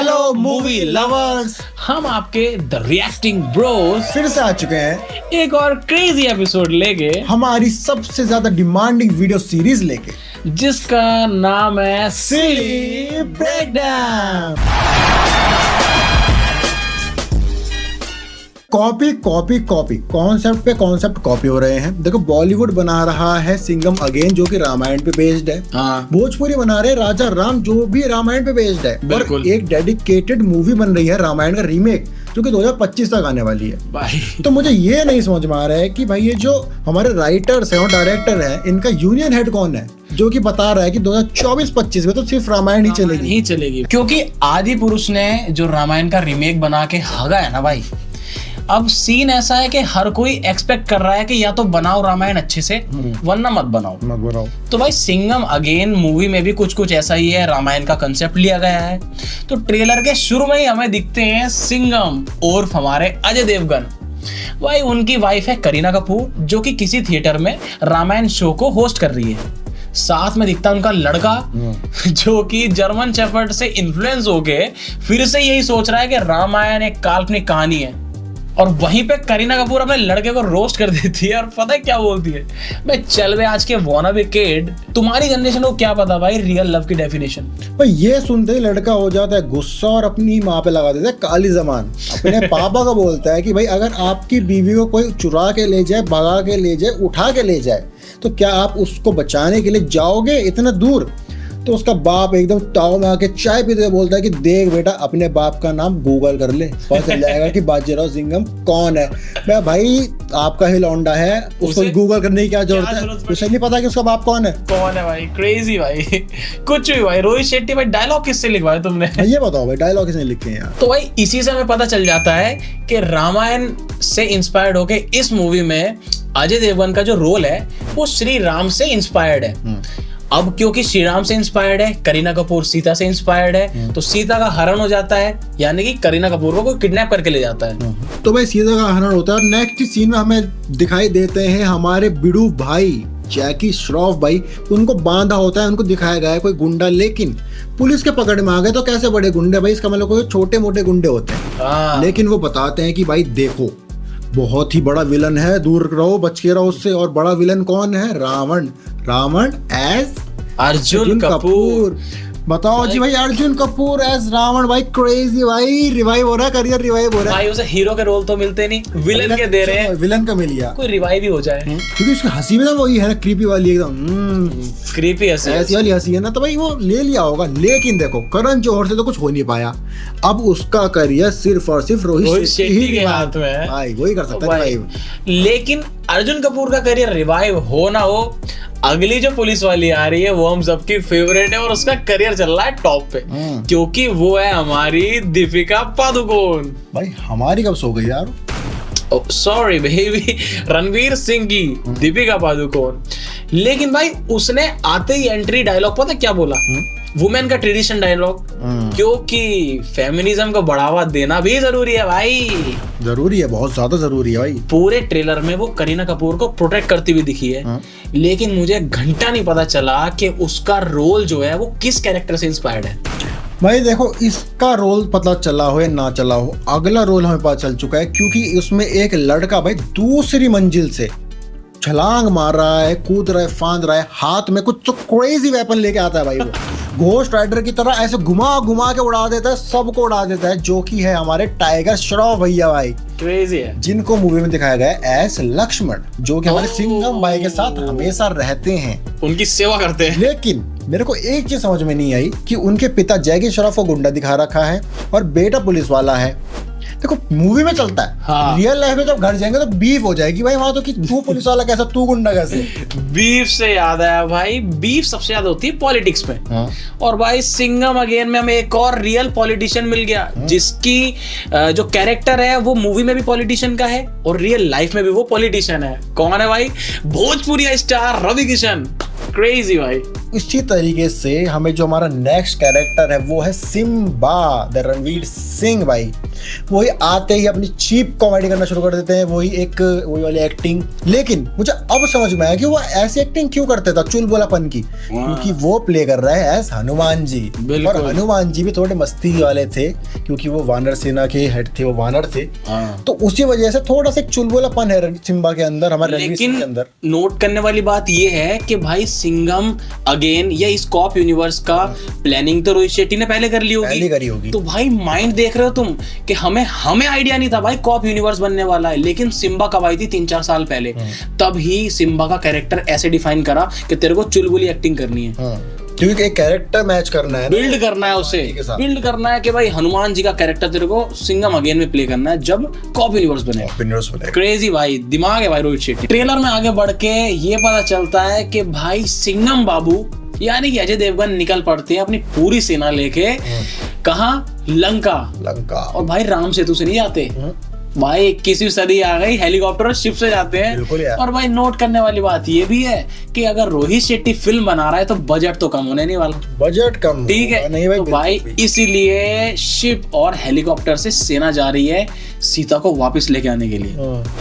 Hello movie lovers, हम आपके the reacting Bros फिर से आ चुके हैं एक और क्रेजी एपिसोड लेके, हमारी सबसे ज्यादा डिमांडिंग वीडियो सीरीज लेके, जिसका नाम है silly breakdown. Copy copy copy, concept पे कॉन्सेप्ट कॉपी हो रहे हैं। देखो, बॉलीवुड बना रहा है सिंघम अगेन, जो कि रामायण पे बेस्ड है। भोजपुरी बना रहे राजा राम, जो भी रामायण पे बेस्ड है। और एक डेडिकेटेड मूवी बन रही है रामायण का रीमेक, जो कि 2025 तक आने वाली है भाई। तो मुझे ये नहीं समझ में आ रहा है कि भाई ये जो हमारे राइटर्स हैं और डायरेक्टर हैं, इनका यूनियन हेड कौन है जो कि बता रहा है कि 2024-25 में तो सिर्फ रामायण ही चलेगी। क्योंकि आदि पुरुष ने जो रामायण का रीमेक बना के हगा है ना भाई, अब सीन ऐसा है कि हर कोई एक्सपेक्ट कर रहा है कि या तो बनाओ रामायण अच्छे से, वरना मत बनाओ। तो भाई सिंघम अगेन मूवी में भी कुछ कुछ ऐसा ही है, रामायण का कंसेप्ट लिया गया है। तो ट्रेलर के शुरू में ही हमें दिखते हैं सिंघम और हमारे अजय देवगन। भाई उनकी वाइफ है करीना कपूर, जो कि किसी थिएटर में रामायण शो को होस्ट कर रही है। साथ में दिखता है उनका लड़का, जो कि जर्मन शेफर्ड से इन्फ्लुएंस होके फिर से यही सोच रहा है कि रामायण एक काल्पनिक कहानी है। और वहीं पे करीना कपूर अपने लड़के को रोस्ट कर देती है और पता है क्या बोलती है, मैं चल बे आज के वानाबे किड, तुम्हारी जनरेशन को क्या पता भाई रियल लव की डेफिनेशन। भाई ये सुनते ही लड़का हो जाता है गुस्सा और अपनी माँ पे लगा देता है काली जबान। अपने पापा का बोलता है कि भाई अगर आपकी बीवी को कोई चुरा के ले जाए, भगा के ले जाए, उठा के ले जाए, तो क्या आप उसको बचाने के लिए जाओगे इतना दूर? तो उसका बाप एकदम ताव में आके चाय पीते हुए बोलता है कि देख बेटा, अपने बाप का नाम गूगल कर ले, पता चल जाएगा कि बाजीराव सिंघम कौन है। मैं भाई आपका ही लौंडा है, उसको गूगल करने की क्या जरूरत है? उसे नहीं पता कि उसका बाप कौन है भाई। क्रेजी भाई। कुछ भी भाई। रोहित शेट्टी भाई डायलॉग किससे लिखवाए तुमने? ये बताओ भाई, डायलॉग किसने लिखे हैं यार? तो भाई इसी से हमें पता चल जाता है कि रामायण से इंस्पायर्ड होके इस मूवी में अजय देवगन का जो रोल है वो श्री राम से इंस्पायर्ड है। अब क्योंकि श्री राम से इंस्पायर्ड है, करीना कपूर सीता से इंस्पायर्ड है, तो सीता का हरण हो जाता है, यानी कि करीना कपूर को कोई किडनैप करके ले जाता है। तो भाई सीता का हरण होता है। नेक्स्ट सीन में हमें दिखाई देते हैं हमारे बिडू भाई जैकी श्रॉफ भाई, उनको बांधा होता है, उनको दिखाया गया है कोई गुंडा, लेकिन पुलिस के पकड़ में आ गए। तो कैसे बड़े गुंडे भाई, इसका मतलब कोई छोटे मोटे गुंडे होते हैं। लेकिन वो बताते हैं कि भाई देखो, बहुत ही बड़ा विलन है, दूर रहो, बच के रहो उससे। और बड़ा विलन कौन है? रावण एज अर्जुन कपूर। बताओ जी भाई, अर्जुन कपूर एज रावण। भाई क्रेजी भाई, रिवाइव हो रहा है, करियर रिवाइव हो रहा है भाई। उसे हीरो के रोल तो मिलते नहीं, विलन के दे रहे हैं। विलन का मिल गया, कोई रिवाइव ही हो जाए। क्योंकि उसकी हंसी में ना वही है ना, क्रीपी वाली एकदम क्रीपी हंसी, ऐसी वाली हंसी है ना, तो भाई वो ले लिया होगा। लेकिन देखो, करण जौहर से तो कुछ हो नहीं पाया। अब उसका करियर सिर्फ और सिर्फ रोहित शेट्टी के हाथ में है भाई, वही कर सकता है रिवाइव। लेकिन अर्जुन कपूर का करियर रिवाइव हो ना हो, अगली जो पुलिस वाली आ रही है वो हम सबकी फेवरेट है और उसका करियर चल रहा है टॉप पे, क्योंकि वो है हमारी दीपिका पादुकोण। भाई हमारी कब सो गई यार? सॉरी बेबी, रणवीर सिंह की दीपिका पादुकोण। लेकिन भाई उसने आते ही एंट्री डायलॉग पता क्या बोला? वुमेन का ट्रेडिशन डायलॉग, क्योंकि फेमिनिज्म को बढ़ावा देना भी जरूरी है भाई। जरूरी है, बहुत ज्यादा जरूरी है भाई। पूरे ट्रेलर में वो करीना कपूर को प्रोटेक्ट करती हुई दिखी है। लेकिन मुझे घंटा नहीं पता चला कि उसका रोल जो है वो किस कैरेक्टर से इंस्पायर्ड है। भाई देखो, इसका रोल पता चला हो या ना चला हो, अगला रोल हमें पता चल चुका है, क्योंकि उसमें एक लड़का भाई दूसरी मंजिल से छलांग मार रहा है, कूद रहा है, फांद रहा है, हाथ में कुछ तो क्रेजी वेपन लेके आता है भाई। वो घोस्ट राइडर की तरह ऐसे घुमा घुमा के उड़ा देता है, सबको उड़ा देता है, जो कि है हमारे टाइगर श्रॉफ भैया भाई। क्रेजी है। जिनको मूवी में दिखाया गया है एस लक्ष्मण, जो कि हमारे सिंघम भाई के साथ हमेशा रहते हैं, उनकी सेवा करते हैं। लेकिन मेरे को एक चीज समझ में नहीं आई कि उनके पिता जैकी श्रॉफ को गुंडा दिखा रखा है और बेटा पुलिस वाला है। देखो मूवी में चलता है, रियल लाइफ में जब घर जाएंगे तो बीफ हो जाएगी भाई वहां तो, कि तू पुलिस वाला कैसा, तू गुंडा कैसे। बीफ से याद आया भाई, बीफ सबसे ज्यादा होती है पॉलिटिक्स में। और भाई सिंघम अगेन में हमें एक और रियल पॉलिटिशियन मिल गया, जिसकी जो कैरेक्टर है वो मूवी में भी पॉलिटिशियन का है और रियल लाइफ में भी वो पॉलिटिशियन है। कौन है भाई? भोजपुरी स्टार रवि किशन। क्रेजी भाई। इसी तरीके से हमें जो हमारा नेक्स्ट कैरेक्टर है वो है सिम्बा द रणवीर सिंह भाई। वही आते ही अपनी चीप कॉमेडी करना शुरू कर देते हैं, वही वाली एक्टिंग। लेकिन मुझे अब समझ में आया कि वो ऐसी एक्टिंग क्यों करते था चुलबुलापन की, क्योंकि वो प्ले कर रहा है एज हनुमान जी, और हनुमान जी भी थोड़े मस्ती वाले थे क्योंकि वो वानर सेना के हेड थे, वो वानर थे। तो उसी वजह से थोड़ा सा चुलबुलापन है सिम्बा के अंदर, हमारे रणवीर सिंह के अंदर। नोट करने वाली बात ये है कि भाई सिंघम अगेन या इस कॉप यूनिवर्स का प्लानिंग तो रोहित शेट्टी ने पहले कर ली होगी। तो भाई माइंड देख रहे हो तुम कि हमें आइडिया नहीं था भाई कॉप यूनिवर्स बनने वाला है, लेकिन सिम्बा कब आई थी 3-4 साल पहले, तब ही सिम्बा का कैरेक्टर ऐसे डिफाइन करा कि तेरे को चुलबुली एक्टिंग करनी है, क्योंकि एक कैरेक्टर मैच करना है, बिल्ड करना है, उसे बिल्ड करना है कि भाई हनुमान जी का कैरेक्टर तेरे को सिंघम अगेन में प्ले करना है जब कॉप यूनिवर्स बने। क्रेजी भाई, दिमाग है भाई रोहित शेट्टी। ट्रेलर में आगे बढ़ के ये पता चलता है कि भाई सिंघम बाबू यानी कि अजय देवगन निकल पड़ते हैं अपनी पूरी सेना लेके, कहाँ, लंका। और भाई राम सेतु से नहीं जाते भाई, 21वीं सदी आ गई, हेलीकॉप्टर और शिप से जाते हैं। और भाई नोट करने वाली बात ये भी है कि अगर रोहित शेट्टी फिल्म बना रहा है तो बजट तो कम होने नहीं वाला, बजट कम, ठीक है नहीं भाई, तो भाई इसीलिए शिप और हेलीकॉप्टर से सेना जा रही है सीता को वापस लेके आने के लिए।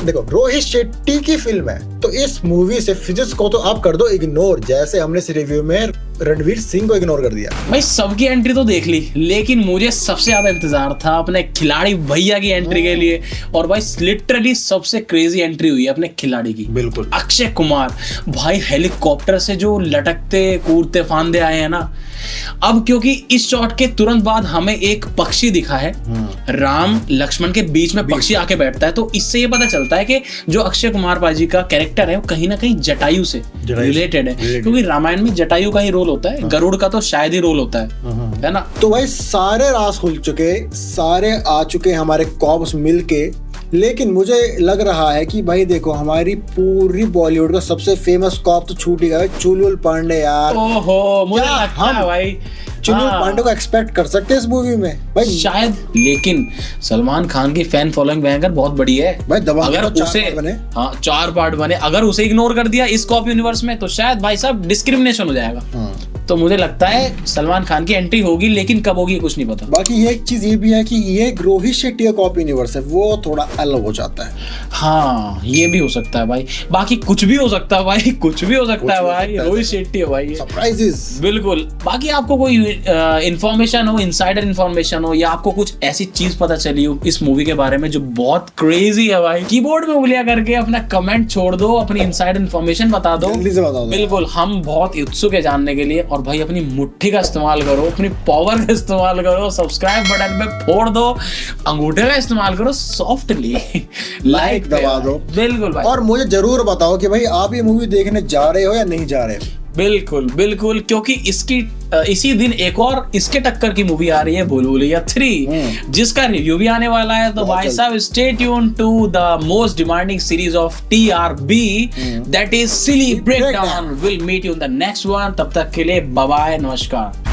देखो रोहित शेट्टी की फिल्म है तो इस मूवी से फिजिक्स को तो आप कर दो इग्नोर, जैसे हमने इस रिव्यू में रणवीर सिंह को इग्नोर कर दिया। भाई सबकी एंट्री तो देख ली, लेकिन मुझे सबसे ज्यादा इंतजार था अपने खिलाड़ी भैया की एंट्री के लिए, और भाई लिटरली सबसे क्रेजी एंट्री हुई है अपने खिलाड़ी की, बिल्कुल अक्षय कुमार। भाई हेलीकॉप्टर से जो लटकते कूदते फांदे आए हैं ना, अब क्योंकि इस शॉट के तुरंत बाद हमें एक पक्षी दिखा है, राम लक्ष्मण के बीच में पक्षी आके बैठता है, तो इससे ये पता चलता है कि जो अक्षय कुमार बाजी का कैरेक्टर है वो कहीं ना कहीं जटायु से रिलेटेड है, क्योंकि रामायण में जटायु का ही रोल होता है, गरुड़ का तो शायद ही रोल होता है ना। तो भाई सारे राज खुल चुके, सारे आ चुके हमारे कॉप्स मिलके, लेकिन मुझे लग रहा है कि भाई देखो हमारी पूरी बॉलीवुड का सबसे फेमस कॉप तो छूट ही गया, चुलबुल पांडे यार। ओहो, मुझे लगता है भाई चुलबुल पांडे को एक्सपेक्ट कर सकते हैं इस मूवी में भाई शायद, लेकिन सलमान खान की फैन फॉलोइंग भयंकर बहुत बड़ी है भाई, अगर उसे 4 पार्ट बने, अगर उसे इग्नोर कर दिया इस कॉप यूनिवर्स में तो शायद भाई साहब डिस्क्रिमिनेशन हो जाएगा। तो मुझे लगता है सलमान खान की एंट्री होगी, लेकिन कब होगी कुछ नहीं पता। बाकी ये एक चीज ये भी है कि ये रोहित शेट्टी का कॉप यूनिवर्स है, वो थोड़ा अलग हो जाता है। हाँ ये भी हो सकता है भाई, बाकी कुछ भी हो सकता है भाई, कुछ भी हो सकता है भाई, रोहित शेट्टी है भाई, सरप्राइजेस बिल्कुल। बाकी आपको कोई इन्फॉर्मेशन हो, इनसाइडर इन्फॉर्मेशन हो, या आपको कुछ ऐसी चीज पता चली हो इस मूवी के बारे में जो बहुत क्रेजी है भाई, कीबोर्ड में उंगलियां करके अपना कमेंट छोड़ दो, अपनी इनसाइडर इन्फॉर्मेशन बता दो, जल्दी से बता दो। बिल्कुल, हम बहुत उत्सुक है जानने के लिए। और भाई अपनी मुट्ठी का इस्तेमाल करो, अपनी पावर का इस्तेमाल करो, सब्सक्राइब बटन पे फोड़ दो, अंगूठे का इस्तेमाल करो, सॉफ्टली लाइक दबा दो, बिल्कुल भाई। और मुझे जरूर बताओ कि भाई आप ये मूवी देखने जा रहे हो या नहीं जा रहे हो। बिल्कुल बिल्कुल, क्योंकि इसी दिन एक और इसके टक्कर की मूवी आ रही है, भूल भुलैया 3, जिसका रिव्यू भी आने वाला है। तो भाई साहब stay tune to the most demanding series of TRB, that is silly breakdown. Will meet you in the next one, तब तक के लिए बाय बाय, नमस्कार।